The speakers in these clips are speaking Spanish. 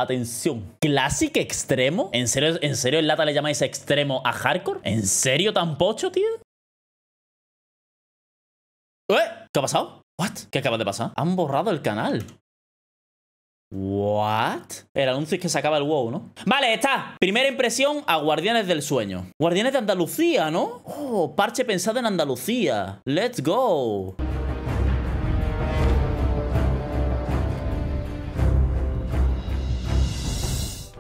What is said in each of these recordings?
Atención. ¿Classic extremo? ¿En serio en lata le llamáis extremo a hardcore? ¿En serio tan pocho, tío? ¿Qué ha pasado? ¿What? ¿Qué acaba de pasar? Han borrado el canal. ¿What? El anuncio es que se acaba el WoW, ¿no? Vale, está. Primera impresión a Guardianes del Sueño. Guardianes de Andalucía, ¿no? Oh, parche pensado en Andalucía. Let's go.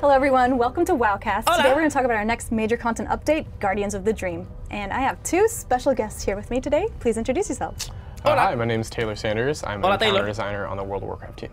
Hello everyone, welcome to Wowcast. Hola. Today we're going to talk about our next major content update, Guardians of the Dream. And I have two special guests here with me today. Please introduce yourselves. Hi, my name is Taylor Sanders. I'm Hola, a Taylor. counter designer on the World of Warcraft team.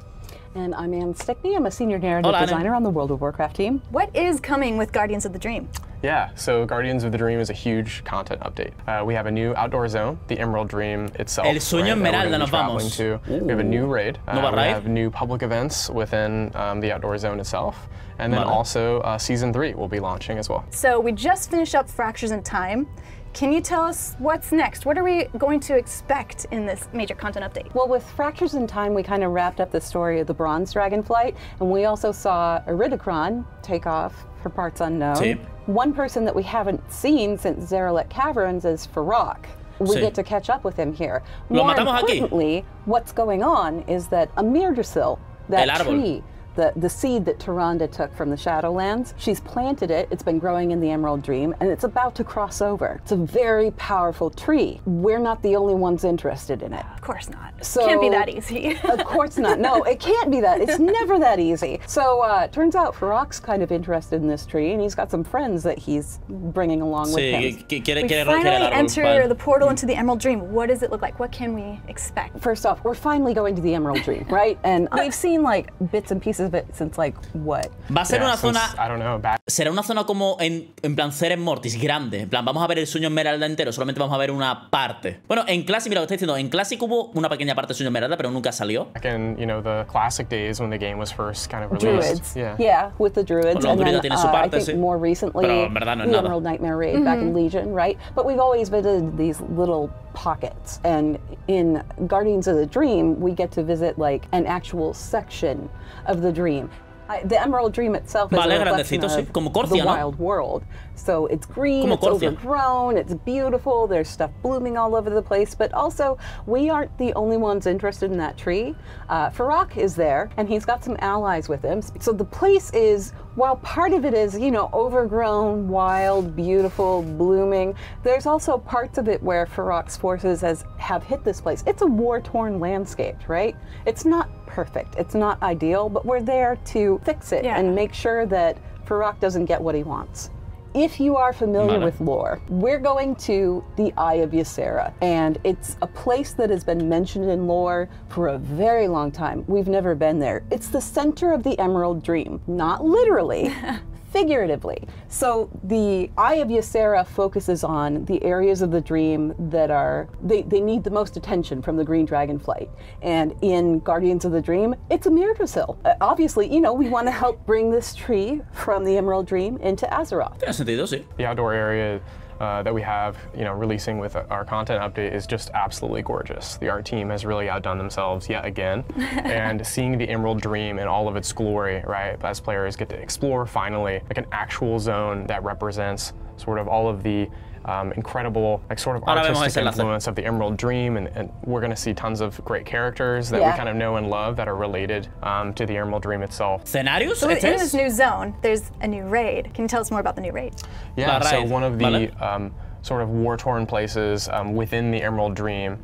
And I'm Anne Stickney. I'm a senior narrative designer on the World of Warcraft team. What is coming with Guardians of the Dream? Yeah, so Guardians of the Dream is a huge content update. We have a new outdoor zone, the Emerald Dream itself. El Sueño Esmeralda, nos vamos. We have a new raid. Nueva we raid. have new public events within the outdoor zone itself. And then also Season 3 will be launching as well. So we just finished up Fractures in Time. Can you tell us what's next? What are we going to expect in this major content update? Well, with Fractures in Time, we kind of wrapped up the story of the Bronze Dragonflight, and we also saw Iridikron take off for parts unknown. Sí. One person that we haven't seen since Zeralek Caverns is Farok. We Sí. get to catch up with him here. Lo More matamos aquí. importantly, what's going on is that Amirdrasil, that El árbol. tree, the seed that Tyrande took from the Shadowlands, she's planted it, it's been growing in the Emerald Dream, and it's about to cross over. It's a very powerful tree. We're not the only ones interested in it. Of course not. So- Can't be that easy. Of course not. No, it can't be that. It's never that easy. So turns out Farok's kind of interested in this tree, and he's got some friends that he's bringing along with him. Sí, quiere We el finally árbol. enter Vale. the portal into the Emerald Dream. What does it look like? What can we expect? First off, we're finally going to the Emerald Dream, right? And we've seen like bits and pieces of it since like what? Va a ser Yeah, una since, zona... I don't know, back Será una zona como en plan Ceres Mortis, grande. En plan, vamos a ver el Sueño Esmeralda entero, solamente vamos a ver una parte. Bueno, en Classic, mira lo que está diciendo, en Classic hubo una pequeña parte de Sueño Esmeralda, pero nunca salió. in, the classic days when the game was first kind of released. Druids. Yeah, with the Druids. Los And druidas then tienen su I parte, think sí. more recently, Pero en verdad no es the nada. Emerald Nightmare Raid back in Legion, right? But we've always visited these little pockets. And in Guardians of the Dream, we get to visit like an actual section of the dream. The Emerald Dream itself is Vale, a reflection grandecito, sí. of Como the Corcia, ¿no? wild world. So it's green, Como it's Corcia. overgrown, it's beautiful, there's stuff blooming all over the place, but also we aren't the only ones interested in that tree. Farok is there, and he's got some allies with him. So the place is, while part of it is, overgrown, wild, beautiful, blooming, there's also parts of it where Farok's forces have hit this place. It's a war-torn landscape, right? It's not perfect, it's not ideal, but we're there to fix it and make sure that Farok doesn't get what he wants. If you are familiar with lore, we're going to the Eye of Ysera, and it's a place that has been mentioned in lore for a very long time. We've never been there. It's the center of the Emerald Dream, not literally, figuratively. So the Eye of Ysera focuses on the areas of the dream that they need the most attention from the Green Dragonflight. And in Guardians of the Dream, it's Amirdrasil. Obviously, we want to help bring this tree from the Emerald Dream into Azeroth. Tiene sentido, sí. The outdoor area that we have, releasing with our content update is just absolutely gorgeous. The art team has really outdone themselves yet again. And seeing the Emerald Dream in all of its glory, right, as players get to explore finally like an actual zone that represents sort of all of the incredible sort of Ahora vemos artistic ese enlace. influence of the Emerald Dream, and we're going to see tons of great characters that we kind of know and love that are related to the Emerald Dream itself. ¿Escenarios? So ¿Este in es? this new zone, there's a new raid. Can you tell us more about the new raid? Yeah, La so raid, one of the vale. sort of war-torn places within the Emerald Dream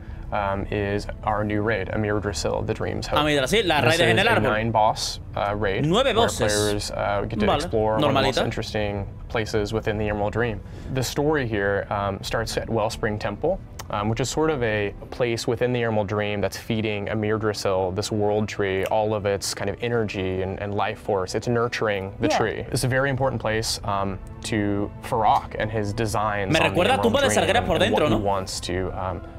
is our new raid, Amirdrasil, the Dream's Hope. Amirdrasil, la This raid en is el a árbol. 9-boss raid 9 where bosses. players get to Vale, explore one of the most normalita. interesting places within the Emerald Dream. The story here starts at Wellspring Temple, which is sort of a place within the Emerald Dream that's feeding Amirdrasil, this world tree, all of its kind of energy and life force. It's nurturing the tree. It's a very important place to Farok and his designs Me on the recuerda a Emerald Tumba de Dream Sargeras por and dentro, what ¿no? he wants to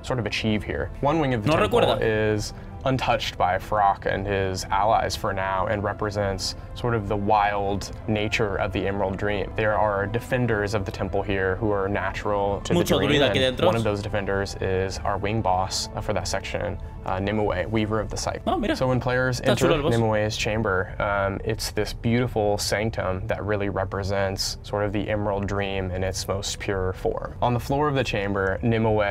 sort of achieve here. One wing of the No temple recuerda. is untouched by Farak and his allies for now and represents sort of the wild nature of the Emerald Dream. There are defenders of the temple here who are natural to Mucho the dream, druida aquí and dentro. one of those defenders is our wing boss for that section, Nimue, Weaver of the Sight. Oh, mira. So when players Está enter chulo el boss. Nimue's chamber, it's this beautiful sanctum that really represents sort of the Emerald Dream in its most pure form. On the floor of the chamber, Nimue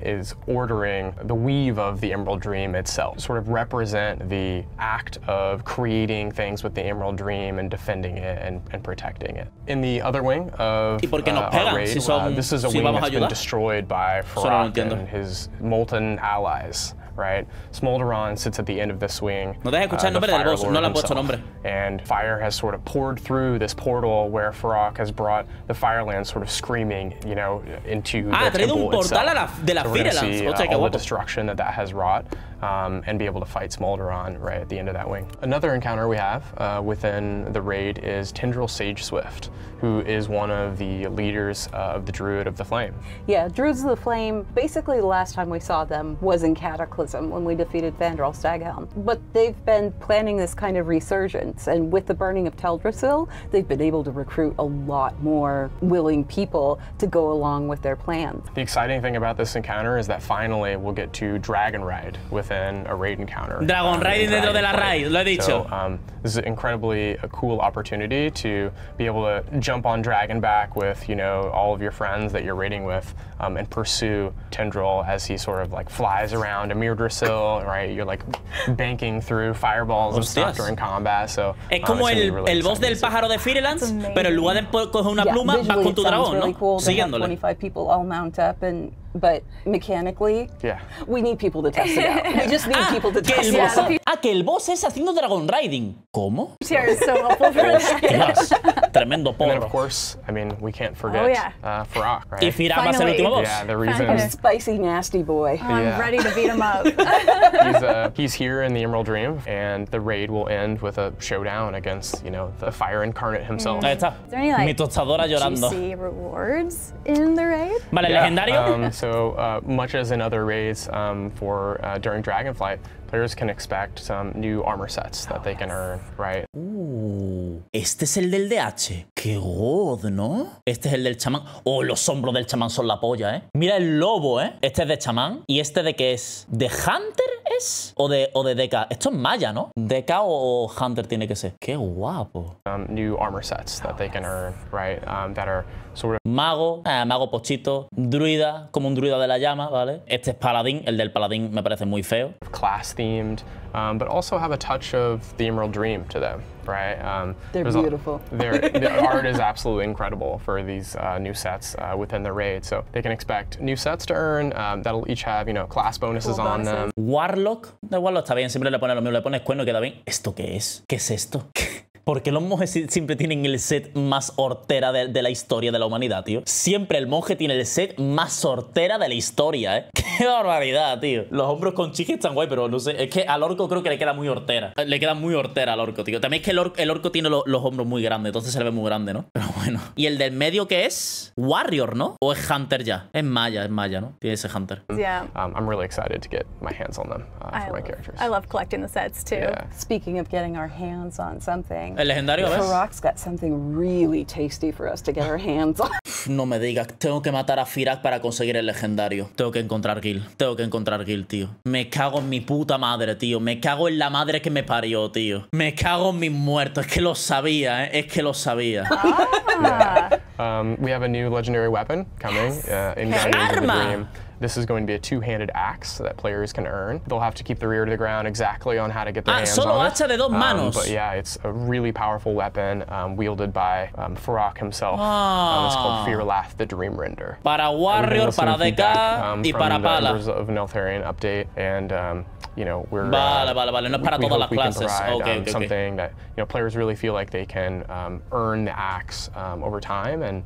is ordering the weave of the Emerald Dream itself, sort of represent the act of creating things with the Emerald Dream and defending it and protecting it. In the other wing of ¿Y por qué nos our pegan raid, si son- this is a si wing vamos a that's been ayudar? destroyed by Eso no lo Farak entiendo. and his molten allies. Right? Smolderon sits at the end of this wing. No dejes escuchar el nombre del boss, no le han puesto nombre. And fire has sort of poured through this portal where Farak has brought the Firelands sort of screaming, you know, into Ah, ha the traído temple un portal itself. de la So we're gonna Firelands. see, Hostia, qué all the guapo. destruction that has wrought and be able to fight Smolderon right at the end of that wing. Another encounter we have within the raid is Tendril Sage Swift, who is one of the leaders of the Druid of the Flame. Yeah, Druids of the Flame, basically the last time we saw them was in Cataclysm when we defeated Vandral Staghelm. But they've been planning this kind of resurgence, and with the burning of Teldrassil, they've been able to recruit a lot more willing people to go along with their plans. The exciting thing about this encounter is that finally we'll get to Dragon Ride within a raid encounter. Dragon Ride in dentro de la Dragonflight. raid, lo he dicho. So, this is incredibly a cool opportunity to be able to jump on Dragonback with, you know, all of your friends that you're raiding with and pursue Tendril as he sort of like flies around Mirdrassil, right? You're like banking through fireballs and stuff Hostias. during combat. So Es como it's gonna be el, really el boss exciting del to see. pájaro de Firelands, That's pero en lugar de coger una Yeah, pluma, vas visually con it tu sounds dragón, really ¿no? cool to have Siguiéndole. 25 people all mount up, but mechanically, Yeah. we need people to test it out. We just need people to que test el it boss, out. que el boss es haciendo Dragon Riding. ¿Cómo? Here is so helpful for that. Hostias, tremendo And then, of porro. course, I mean, we can't forget Oh, yeah. Farak, right? Y Firak va a ser el Finally. último boss. Yeah, the reason Finally. Spicy, nasty boy. I'm Yeah. ready to beat him up. he's here in the Emerald Dream, and the raid will end with a showdown against, you know, the Fire Incarnate himself. Ahí está. Is there any, like, Mi tostadora llorando. juicy rewards in the raid? Vale, legendario. So much as in other raids for during Dragonflight, players can expect some new armor sets that they can earn, right? Este es el del DH. Qué god, ¿no? Este es el del chamán. Oh, los hombros del chamán son la polla, ¿eh? Mira el lobo, ¿eh? Este es de chamán. ¿Y este de qué es? ¿De Hunter es? ¿O de Deka? Esto es Maya, ¿no? Deka o Hunter tiene que ser. Qué guapo. New armor sets that they can earn, right? That are sort of Mago, mago pochito, druida, como un druida de la llama, ¿vale? Este es paladín, el del paladín me parece muy feo. class themed, but also have a touch of the Emerald Dream to them, right? They're there's beautiful. The art is absolutely incredible for these new sets within the raid, so they can expect new sets to earn that'll each have, you know, class bonuses Cool on bonuses. them. Warlock, da igual, está bien, siempre le pones lo mismo, le pones cuerno y queda bien. ¿Esto qué es? ¿Qué es esto? ¿Por qué los monjes siempre tienen el set más hortera de la historia de la humanidad, tío? Siempre el monje tiene el set más hortera de la historia, ¿eh? ¡Qué barbaridad, tío! Los hombros con chique están guay, pero no sé. Es que al orco creo que le queda muy hortera. Le queda muy hortera al orco, tío. También es que el orco tiene los hombros muy grandes, entonces se le ve muy grande, ¿no? Pero bueno. ¿Y el del medio qué es? Warrior, ¿no? ¿O es Hunter ya? Es Maya, ¿no? Tiene ese Hunter. Yeah. I'm really excited to get my hands on them for my characters. I love collecting the sets too. Yeah. Speaking of getting our hands on something, El legendario, ¿ves? Farak's got something really tasty for us to get our hands on. No me digas, tengo que matar a Firak para conseguir el legendario. Tengo que encontrar Gil, tío. Me cago en mi puta madre, tío. Me cago en la madre que me parió, tío. Me cago en mis muertos. Es que lo sabía, ¿eh? Es que lo sabía. We have a new legendary weapon coming in Guardians of the Arma! Dream. This is going to be a two-handed axe that players can earn. They'll have to keep the rear to the ground exactly on how to get their hands solo on it. hacha de dos manos. But yeah, it's a really powerful weapon wielded by Farak himself. It's called Fearlath the Dream Render. Para We've been Warrior, listening para to feedback, DK y from para the Pala. Embers of Neltharion update, and you know, we're Vale, no es para we todas las hope we can clases. provide Okay. something that, you know, players really feel like they can earn the axe over time and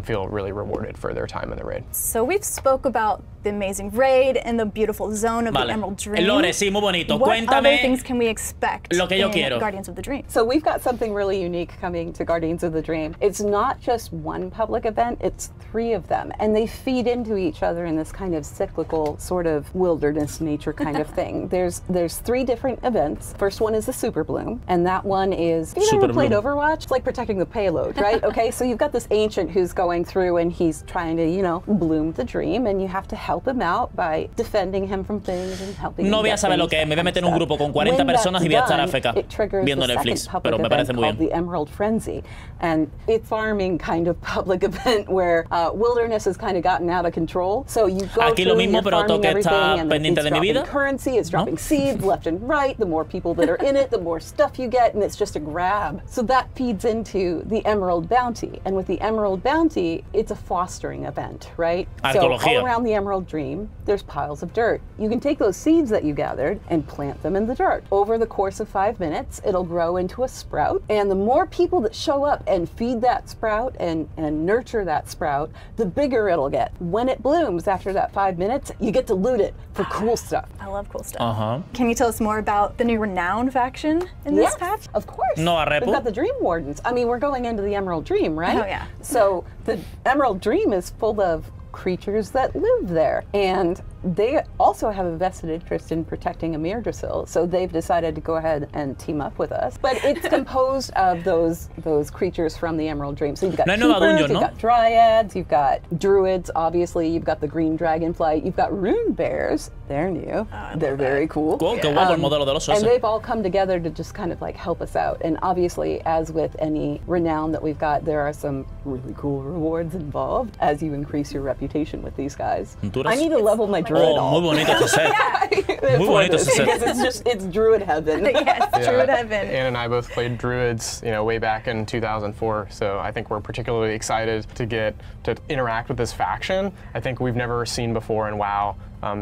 feel really rewarded for their time in the raid. So we've spoke about the amazing raid and the beautiful zone of the Vale. Emerald Dream. Lore, sí, muy bonito. What other Cuéntame things can we expect lo que yo in quiero. Guardians of the Dream? So we've got something really unique coming to Guardians of the Dream. It's not just one public event, it's 3 of them. And they feed into each other in this kind of cyclical sort of wilderness nature kind of thing. There's 3 different events. First one is the Super Bloom, and that one is, you Super ever played Bloom. Overwatch? It's like protecting the payload, right? Okay, so you've got this ancient who's going through and he's trying to, you know, bloom the dream, and you have to help him out by defending him from things and helping No him voy a get saber lo things, que es. Me voy a that meter en un kind of grupo con stuff. 40 When personas y voy a estar that's AFK done, it triggers viendo the Netflix, second pero public me parece event muy called bien. the Emerald Frenzy, and it's farming kind of public event where wilderness has kind of gotten out of control. So you go Aquí lo through, mismo, you're pero tengo farming que everything, estar and then pendiente it's de mi dropping vida. currency, it's dropping seeds left and right. The more people that are in it, the more stuff you get, and it's just a grab. So that feeds into the Emerald Bounty, and with the Emerald Bounty, it's a fostering event, right? So Arqueología. all around the Emerald Dream, there's piles of dirt. You can take those seeds that you gathered and plant them in the dirt. Over the course of 5 minutes, it'll grow into a sprout, and the more people that show up and feed that sprout and nurture that sprout, the bigger it'll get. When it blooms after that 5 minutes, you get to loot it for cool stuff. I love cool stuff. Ajá. Can you tell us more about the new Renown faction in this Yes, patch? of course. No, a repo. We've got the Dream Wardens. I mean, we're going into the Emerald Dream, right? Oh, yeah. So the Emerald Dream is full of creatures that live there, and they also have a vested interest in protecting Yggdrasil, so they've decided to go ahead and team up with us. But it's composed of those creatures from the Emerald Dream. So you've got No hay nueva keepers, dungeon, you've ¿no? got dryads, you've got druids, obviously, you've got the green dragonfly, you've got rune bears. They're new. They're very cool. Qué guapo el modelo del oso And ese. they've all come together to just kind of like help us out. And obviously, as with any renown that we've got, there are some really cool rewards involved as you increase your reputation with these guys. Honduras. I need to level my druid Oh, muy bonito este set. Muy bonito ese set. because it's druid heaven. Yes, Druid Heaven. Anne and I both played druids, you know, way back in 2004. So I think we're particularly excited to get to interact with this faction. I think we've never seen before in WoW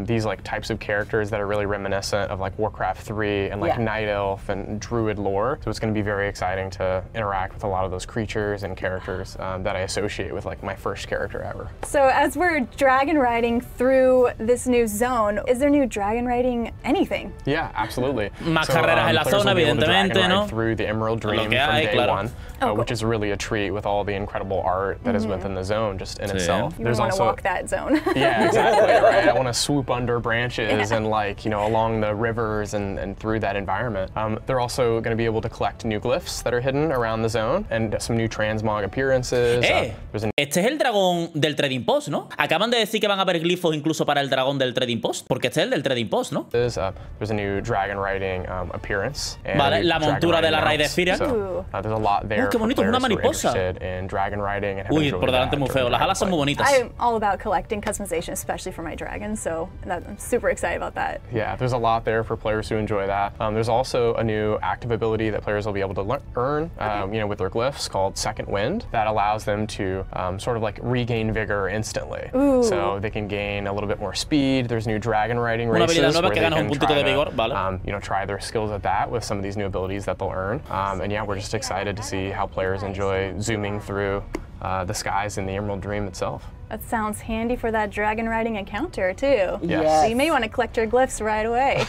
these like types of characters that are really reminiscent of like Warcraft 3 and like Yeah. Night Elf and Druid lore. So it's going to be very exciting to interact with a lot of those creatures and characters that I associate with like my first character ever. So as we're dragon riding through this new zone, is there new dragon riding anything? Yeah, absolutely. Más carreras en la players zona, will be able to evidentemente, dragon ride ¿no? through the Emerald Dream Lo from que hay, day claro. one, Oh, which cool. is really a treat with all the incredible art that is within the zone just in itself. You want to walk that zone. Yeah, exactly, right? I want to swoop under branches and like, you know, along the rivers and through that environment. They're also going to be able to collect new glyphs that are hidden around the zone and some new transmog appearances. There's a Este es el dragón del Trading Post, ¿no? Acaban de decir que van a haber glifos incluso para el dragón del Trading Post, porque este es el del Trading Post, ¿no? there's a new dragon riding appearance. And Vale, a new la dragon montura de la riding Raid mounts. Esfira. So, there's a lot there qué for bonito, es una players who are mariposa. interested in dragon riding and have Uy, enjoyed por delante that muy during feo. Las Dragon alas son Flight. muy bonitas. I'm all about collecting customization, especially for my dragons, so I'm super excited about that. Yeah, there's a lot there for players who enjoy that. There's also a new active ability that players will be able to earn, you know, with their glyphs called Second Wind that allows them to sort of like regain vigor instantly. So they can gain a little bit more speed. There's new dragon riding Una races habilidad nueva where que they ganas un can puntito try de vigor, vale. to, you know, try their skills at that with some of these new abilities that they'll earn. And yeah, we're just excited to see how players enjoy zooming through the skies in the Emerald Dream itself. That sounds handy for that dragon riding encounter too. Yes. So you may want to collect your glyphs right away.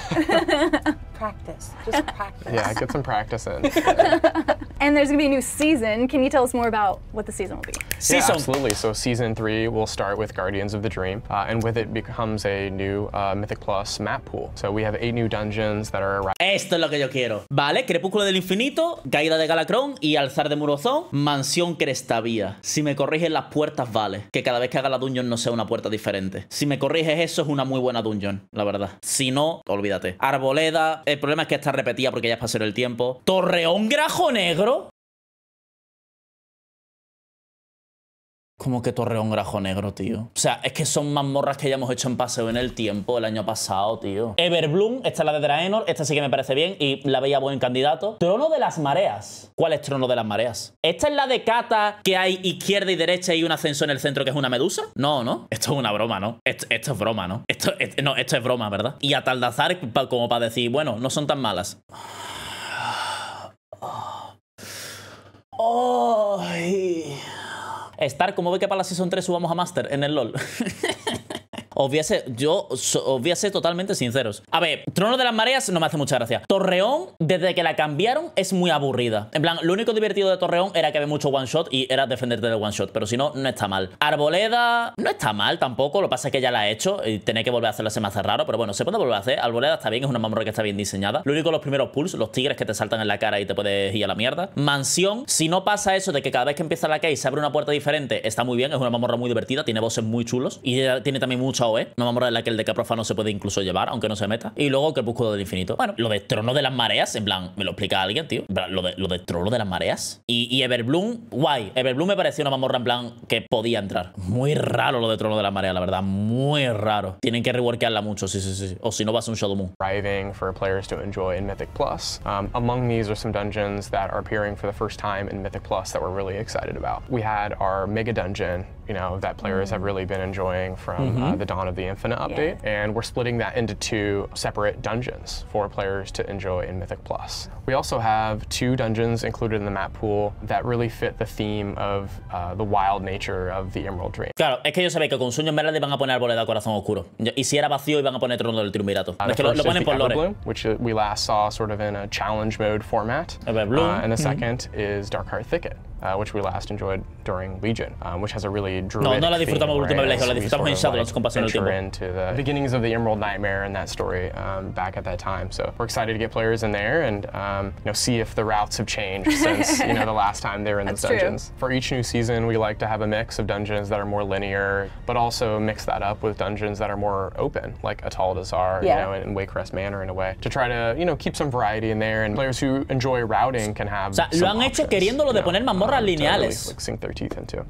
Practice. Just practice. Yeah, get some practice in. And there's gonna be a new season. Can you tell us more about what the season will be? Yeah, Season. absolutely. So season 3 will start with Guardians of the Dream, and with it becomes a new Mythic Plus map pool. So we have 8 new dungeons that are arriving. Esto es lo que yo quiero. Vale, Crepúsculo del Infinito, Caída de Galacrón y Alzar de Murozón, Mansión Crestavía. Si me corriges las puertas, vale. Que cada vez que haga la dungeon no sea una puerta diferente. Si me corriges eso, es una muy buena dungeon, la verdad. Si no, olvídate. Arboleda, el problema es que está repetida porque ya es pasado el tiempo. Torreón Grajo Negro. ¿Cómo que Torreón Grajo Negro, tío? O sea, es que son mazmorras que ya hemos hecho en Paseo en el Tiempo el año pasado, tío. Everbloom, esta es la de Draenor, esta sí que me parece bien y la veía buen candidato. Trono de las Mareas. ¿Cuál es Trono de las Mareas? ¿Esta es la de Kata que hay izquierda y derecha y un ascenso en el centro que es una medusa? No, ¿no? Esto es una broma, ¿no? Esto es broma, ¿no? Esto es broma, ¿verdad? Y a Taldazar como para decir, bueno, no son tan malas. Ay... Star, ¿cómo ve que para la Season 3 subamos a Master en el LoL? Yo os voy a ser totalmente sinceros. A ver, Trono de las Mareas no me hace mucha gracia. Torreón, desde que la cambiaron, es muy aburrida. En plan, lo único divertido de Torreón era que había mucho one shot y era defenderte del one shot, pero si no, no está mal. Arboleda no está mal tampoco, lo que pasa es que ya la ha hecho y tener que volver a hacerla se me hace raro, pero bueno, se puede volver a hacer. Arboleda está bien, es una mazmorra que está bien diseñada. Lo único, los primeros pulls, los tigres que te saltan en la cara y te puedes ir a la mierda. Mansión, si no pasa eso de que cada vez que empieza la case se abre una puerta diferente, está muy bien, es una mazmorra muy divertida, tiene bosses muy chulos y tiene también mucha OE, una mazmorra en la que el DK profano se puede incluso llevar, aunque no se meta. Y luego Crepúsculo del Infinito. Bueno, lo de Trono de las Mareas, en plan, me lo explica alguien, tío. Lo de Trono de las Mareas. Y Everbloom, guay. Everbloom me pareció una mazmorra en plan que podía entrar. Muy raro lo de Trono de las Mareas, la verdad, muy raro. Tienen que reworkearla mucho, sí. O si no va a ser un Shadow Moon. Thriving for players to enjoy in Mythic Plus. Among these are some dungeons that are appearing for the first time in Mythic Plus that we're really excited about. We had our Mega Dungeon, you know, that players have really been enjoying from the Dawn of the Infinite update, and we're splitting that into 2 separate dungeons for players to enjoy in Mythic Plus. We also have 2 dungeons included in the map pool that really fit the theme of the wild nature of the Emerald Dream. Claro, es que yo sabía que con Sueño Esmeralda iban a poner Arboleda Corazón Oscuro. Y si era vacío iban a poner Trono del Triunvirato. Es que lo ponen por lore. Everbloom, which we last saw sort of in a challenge mode format. And the second is Darkheart Thicket, which we last enjoyed during Legion, which has a really druidic no la disfrutamos theme, última right? vez, la disfrutamos en Shadowlands con Paso en el Tiempo. Into the beginnings of the Emerald Nightmare and that story back at that time. So we're excited to get players in there and you know, see if the routes have changed since you know the last time they were in those dungeons. For each new season, we like to have a mix of dungeons that are more linear, but also mix that up with dungeons that are more open, like Atal Dazar, you know, and Wakerest Manor in a way, to try to, you know, keep some variety in there, and players who enjoy routing can have. O sea, lo han hecho queriéndolo de poner mazmorras lineales. Really sink their teeth into.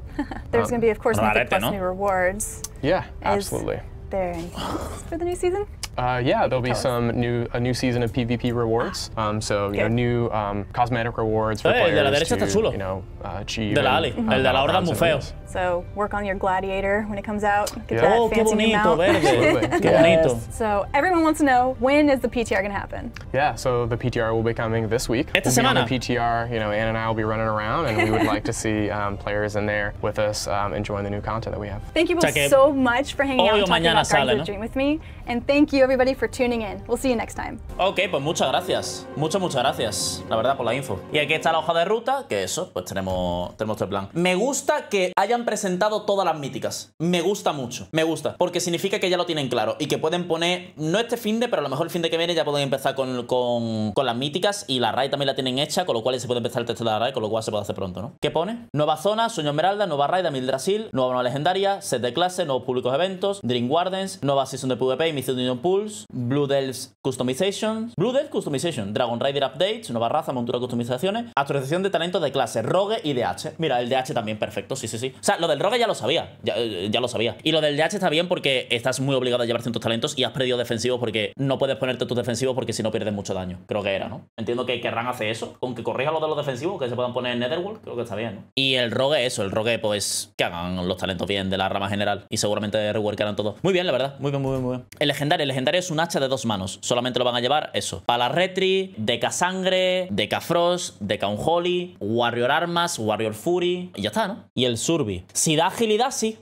There's going to be, of course, Mythic Plus ¿no? new rewards. Yeah, absolutely. There any hints for the new season? Yeah, there'll be a new season of PvP rewards. So you know, new cosmetic rewards for players de la derecha to, está chulo. you know, achieve. De la Ali, el de la Horda es muy feo. So work on your gladiator when it comes out. Get Yeah. that Oh, qué fancy new bonito, mount. verde. Qué bonito. So everyone wants to know, when is the PTR going to happen? Yeah, so the PTR will be coming this week. Esta We'll be on semana. the PTR, you know, Anna and I will be running around, and we would like to see players in there with us enjoying the new content that we have. Thank you O sea both que so much for hanging out hoy and o talking mañana about Guardians sale, of the ¿no? Dream with me. And thank you everybody for tuning in. We'll see you next time. Ok, pues muchas gracias. Muchas gracias, la verdad, por la info. Y aquí está la hoja de ruta, que eso, pues tenemos este plan. Me gusta que hayan presentado todas las míticas. Me gusta mucho. Me gusta. Porque significa que ya lo tienen claro y que pueden poner, no este finde, pero a lo mejor el finde que viene ya pueden empezar con las míticas, y la raid también la tienen hecha, con lo cual se puede empezar el test de la raid, con lo cual se puede hacer pronto, ¿no? ¿Qué pone? Nueva zona, Sueño Esmeralda, nueva raid, Amildrasil, nueva legendaria, set de clase, nuevos públicos eventos, Dream Wardens, nueva season de PvP, Mythic Union Pools, Blue Delves Customization, Dragon Rider Updates, nueva raza, montura, customizaciones, actualización de talentos de clase, Rogue y DH. Mira, el DH también, perfecto, sí. O sea, lo del Rogue ya lo sabía, ya lo sabía. Y lo del DH está bien porque estás muy obligado a llevar ciertos talentos y has perdido defensivos porque no puedes ponerte tus defensivos porque si no pierdes mucho daño. Creo que era, ¿no? Entiendo que querrán hacer eso, con que corrija lo de los defensivos, que se puedan poner en Netherworld, creo que está bien, ¿no? Y el Rogue, eso, el Rogue, pues que hagan los talentos bien de la rama general y seguramente reworkarán todo. Muy bien, la verdad, muy bien. El legendario es un hacha de 2 manos, solamente lo van a llevar eso. Pala Retri, Deca Sangre, Deca Frost, Deca Unholy, Warrior Armas, Warrior Fury, y ya está, ¿no? Y el Survi. Si da agilidad, sí.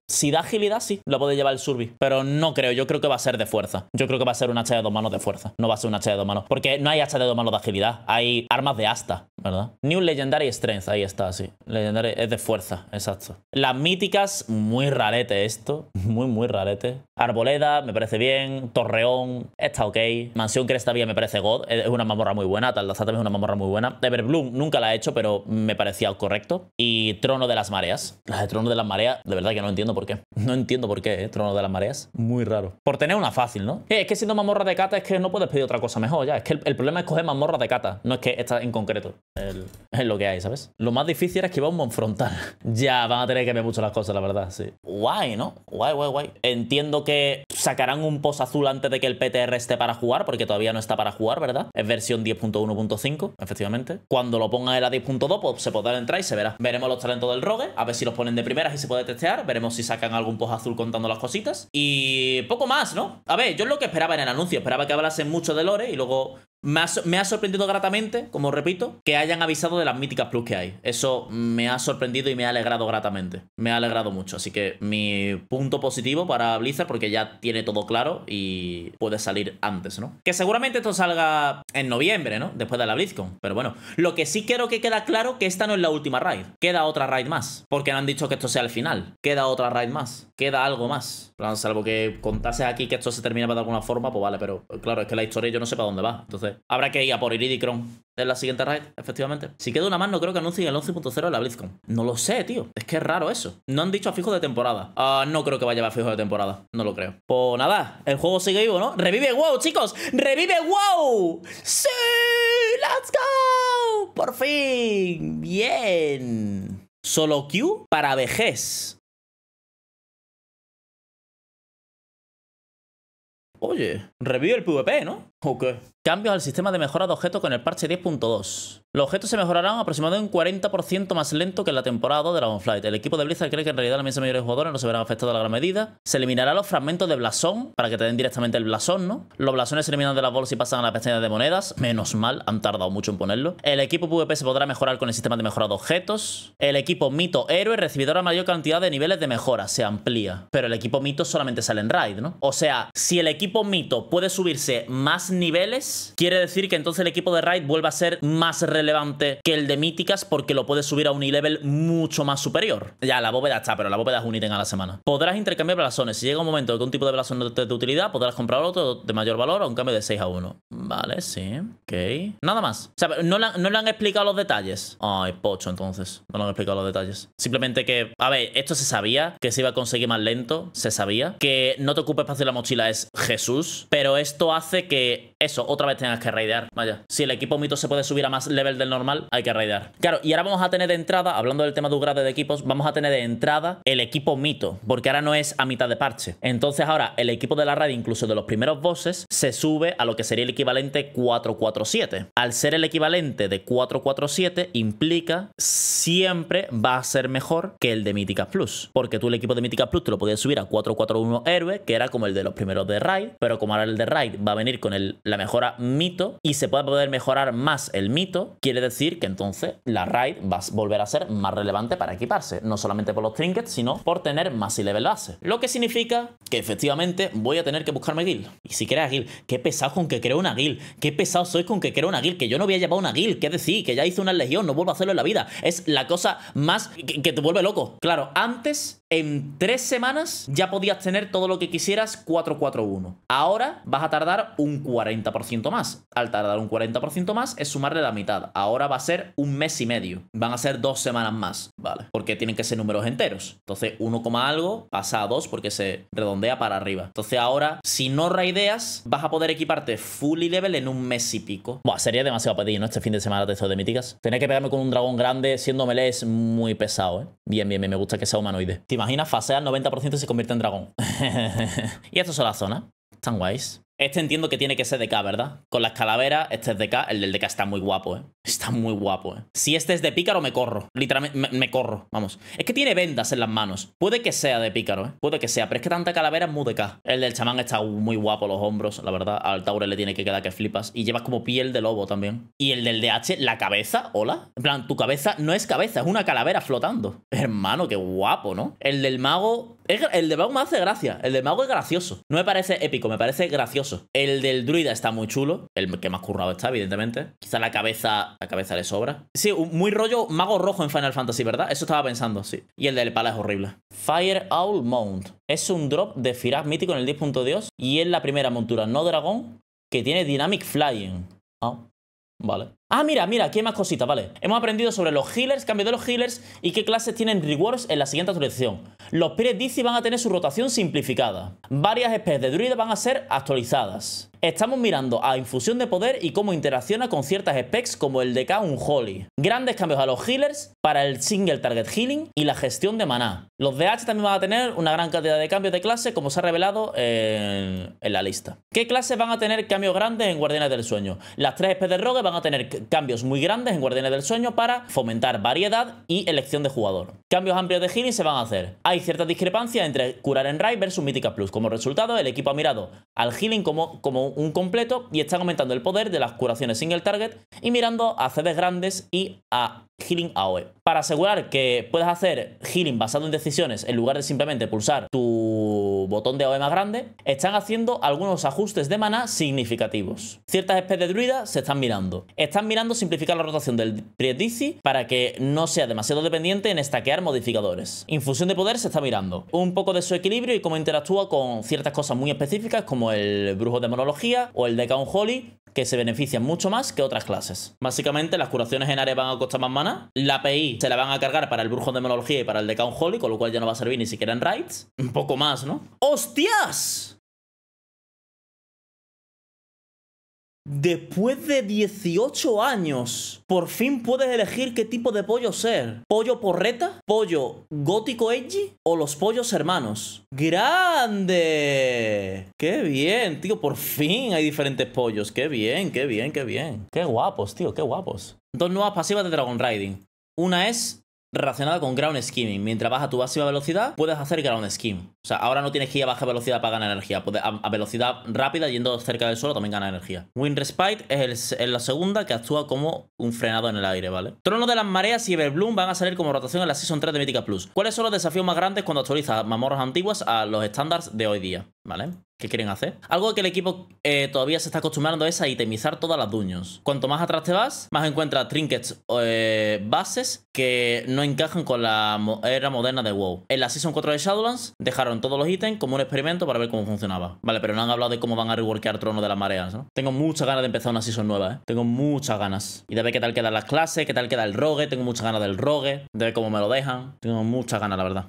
Lo puede llevar el Survi. Pero no creo, yo creo que va a ser de fuerza. Yo creo que va a ser un hacha de 2 manos de fuerza. No va a ser un hacha de 2 manos. Porque no hay hacha de 2 manos de agilidad. Hay armas de asta, ¿verdad? New Legendary Strength, ahí está, sí. Legendary es de fuerza, exacto. Las míticas, muy rarete esto. Muy rarete. Arboleda, me parece bien. Torreón, está ok. Mansión Crestavía me parece god. Es una mazmorra muy buena. Taldazar también es una mazmorra muy buena. Everbloom nunca la he hecho, pero me parecía correcto. Y Trono de las Mareas. La de Trono de las Mareas, de verdad que no entiendo por qué. No entiendo por qué, Trono de las Mareas. Muy raro. Por tener una fácil, ¿no? Es que siendo mazmorra de cata es que no puedes pedir otra cosa mejor ya. Es que el problema es coger mazmorra de cata. No es que esta en concreto. Es lo que hay, ¿sabes? Lo más difícil era esquivar un monfrontal. Ya, van a tener que ver mucho las cosas, la verdad, sí. Guay, ¿no? Guay. Entiendo que sacarán un post azul antes de que el PTR esté para jugar, porque todavía no está para jugar, ¿verdad? Es versión 10.1.5, efectivamente. Cuando lo pongan en la 10.2, pues se podrá entrar y se verá. Veremos los talentos del Rogue, a ver si los ponen de primeras y se puede testear. Veremos si sacan algún post azul contando las cositas. Y poco más, ¿no? A ver, yo es lo que esperaba en el anuncio. Esperaba que hablasen mucho de lore y luego Me ha sorprendido gratamente, como repito, que hayan avisado de las míticas plus que hay. Eso me ha sorprendido y me ha alegrado gratamente. Me ha alegrado mucho. Así que mi punto positivo para Blizzard, porque ya tiene todo claro y puede salir antes, ¿no? Que seguramente esto salga en noviembre, ¿no? Después de la BlizzCon. Pero bueno, lo que sí creo que queda claro que esta no es la última raid. Queda otra raid más. Porque no han dicho que esto sea el final. Queda otra raid más. Queda algo más. Salvo que contases aquí que esto se termina de alguna forma, pues vale. Pero claro, es que la historia yo no sé para dónde va. Entonces, habrá que ir a por Iridicron en la siguiente raid, efectivamente. Si queda una más, no creo que anuncien el 11.0 en la BlizzCon. No lo sé, tío. Es que es raro eso. No han dicho a fijo de temporada. No creo que vaya a fijo de temporada. No lo creo. Pues nada, el juego sigue vivo, ¿no? ¡Revive WoW, chicos! ¡Revive WoW! ¡Sí! ¡Let's go! ¡Por fin! ¡Bien! Solo queue para vejez. Oye, revive el PvP, ¿no? Ok. Cambios al sistema de mejora de objetos con el parche 10.2. Los objetos se mejorarán aproximadamente un 40% más lento que en la temporada 2 de Dragonflight. El equipo de Blizzard cree que en realidad la inmensa mayoría de jugadores no se verán afectados a la gran medida. Se eliminarán los fragmentos de blasón para que te den directamente el blasón, ¿no? Los blasones se eliminan de las bolsas y pasan a la pestaña de monedas. Menos mal, han tardado mucho en ponerlo. El equipo PvP se podrá mejorar con el sistema de mejora de objetos. El equipo Mito Héroe recibirá mayor cantidad de niveles de mejora. Se amplía. Pero el equipo Mito solamente sale en raid, ¿no? O sea, si el equipo Mito puede subirse más niveles, quiere decir que entonces el equipo de raid vuelve a ser más relevante que el de míticas porque lo puedes subir a un nivel mucho más superior. Ya, la bóveda está, pero la bóveda es un ítem a la semana. Podrás intercambiar blasones. Si llega un momento que un tipo de blasón no te es de utilidad, podrás comprar otro de mayor valor a un cambio de 6-1. Vale, sí. Ok. Nada más. O sea, no le han explicado los detalles. Ay, pocho, entonces. No le han explicado los detalles. Simplemente que, a ver, esto se sabía, que se iba a conseguir más lento. Se sabía. Que no te ocupe espacio en la mochila es Jesús. Pero esto hace que, eso, otra vez tengas que raidear. Vaya. Si el equipo Mito se puede subir a más level del normal, hay que raidear. Claro, y ahora vamos a tener de entrada, hablando del tema de upgrade de equipos, vamos a tener de entrada el equipo Mito, porque ahora no es a mitad de parche. Entonces ahora el equipo de la raid, incluso de los primeros bosses, se sube a lo que sería el equivalente 447. Al ser el equivalente de 447, implica siempre va a ser mejor que el de Míticas Plus. Porque tú el equipo de Míticas Plus te lo podías subir a 441 héroe, que era como el de los primeros de raid, pero como ahora el de raid va a venir con la mejora Mito y se puede poder mejorar más el Mito, quiere decir que entonces la raid va a volver a ser más relevante para equiparse, no solamente por los trinkets, sino por tener más level base. Lo que significa que efectivamente voy a tener que buscarme guild. Y si quieres guild, qué pesado con que creo una guild, qué pesado sois con que creo una guild, que yo no había llevado una guild, qué decir, que ya hice una legión, no vuelvo a hacerlo en la vida. Es la cosa más que te vuelve loco. Claro, antes en 3 semanas ya podías tener todo lo que quisieras 441. Ahora vas a tardar un 40% más. Al tardar un 40% más es sumarle la mitad. Ahora va a ser un mes y medio. Van a ser 2 semanas más, ¿vale? Porque tienen que ser números enteros. Entonces 1, algo pasa a 2 porque se redondea para arriba. Entonces ahora, si no raideas, vas a poder equiparte fully level en un mes y pico. Buah, sería demasiado pedir, ¿no? Este fin de semana de estos de míticas. Tener que pegarme con un dragón grande siendo melee es muy pesado, ¿eh? Bien, bien, me gusta que sea humanoide. ¿Te imaginas? Fasea al 90% y se convierte en dragón. Y estas son las zonas. Están guays. Este entiendo que tiene que ser de K, ¿verdad? Con las calaveras, este es de K. El del de K está muy guapo, ¿eh? Está muy guapo, ¿eh? Si este es de pícaro, me corro. Literalmente, me corro. Vamos. Es que tiene vendas en las manos. Puede que sea de pícaro, ¿eh? Puede que sea. Pero es que tanta calavera es muy de K. El del chamán está muy guapo los hombros, la verdad. Al Taure le tiene que quedar que flipas. Y llevas como piel de lobo también. Y el del DH, la cabeza, hola. En plan, tu cabeza no es cabeza, es una calavera flotando. Hermano, qué guapo, ¿no? El del mago... El del mago me hace gracia. El del mago es gracioso. No me parece épico, me parece gracioso. El del druida está muy chulo. El que más currado está, evidentemente. Quizá la cabeza le sobra. Sí, muy rollo mago rojo en Final Fantasy, ¿verdad? Eso estaba pensando, sí. Y el del pala es horrible. Fire Owl Mount. Es un drop de Firaz mítico en el 10.2 y es la primera montura no dragón que tiene Dynamic Flying. Ah, vale. Ah, mira, aquí hay más cositas, vale. Hemos aprendido sobre los healers, cambio de los healers y qué clases tienen rewards en la siguiente actualización. Los Spirit DC van a tener su rotación simplificada. Varias especies de druida van a ser actualizadas. Estamos mirando a infusión de poder y cómo interacciona con ciertas specs como el DK Unholy. Grandes cambios a los healers para el single target healing y la gestión de maná. Los DH también van a tener una gran cantidad de cambios de clase como se ha revelado en la lista. ¿Qué clases van a tener cambios grandes en Guardianes del Sueño? Las 3 especies de rogue van a tener cambios muy grandes en Guardianes del Sueño para fomentar variedad y elección de jugador. Cambios amplios de healing se van a hacer. Hay ciertas discrepancias entre curar en raid versus Mítica Plus. Como resultado, el equipo ha mirado al healing como un completo y están aumentando el poder de las curaciones single target y mirando a CDs grandes y a healing AOE. Para asegurar que puedas hacer healing basado en decisiones en lugar de simplemente pulsar tu botón de AOE más grande, están haciendo algunos ajustes de maná significativos. Ciertas especies de druida se están mirando. Están mirando simplificar la rotación del Priest para que no sea demasiado dependiente en stackear modificadores. Infusión de poder se está mirando. Un poco de su equilibrio y cómo interactúa con ciertas cosas muy específicas como el brujo de monología o el de Unholy, que se benefician mucho más que otras clases. Básicamente, las curaciones en área van a costar más mana. La API se la van a cargar para el brujo de monología y para el de Unholy, con lo cual ya no va a servir ni siquiera en raids. Un poco más, ¿no? ¡Hostias! Después de 18 años, por fin puedes elegir qué tipo de pollo ser. ¿Pollo porreta? ¿Pollo gótico edgy? ¿O los pollos hermanos? ¡Grande! ¡Qué bien, tío! Por fin hay diferentes pollos. ¡Qué bien, qué bien, qué bien! ¡Qué guapos, tío! ¡Qué guapos! Dos nuevas pasivas de Dragon Riding. Una es relacionada con Ground Skimming. Mientras baja tu máxima velocidad, puedes hacer Ground Skim. O sea, ahora no tienes que ir a baja velocidad para ganar energía. Puedes, a velocidad rápida, yendo cerca del suelo, también gana energía. Wind Respite es la segunda, que actúa como un frenado en el aire, ¿vale? Trono de las Mareas y Everbloom van a salir como rotación en la Season 3 de Mítica Plus. ¿Cuáles son los desafíos más grandes cuando actualizas mazmorras antiguas a los estándares de hoy día? ¿Vale? ¿Qué quieren hacer? Algo que el equipo todavía se está acostumbrando es a itemizar todas las dungeons. Cuanto más atrás te vas, más encuentras trinkets bases que no encajan con la era moderna de WoW. En la Season 4 de Shadowlands dejaron todos los ítems como un experimento para ver cómo funcionaba. Vale, pero no han hablado de cómo van a reworkear Trono de las Mareas, ¿no? Tengo muchas ganas de empezar una Season nueva, ¿eh? Tengo muchas ganas. Y de ver qué tal quedan las clases, qué tal queda el rogue. Tengo muchas ganas del rogue, de ver cómo me lo dejan. Tengo muchas ganas, la verdad.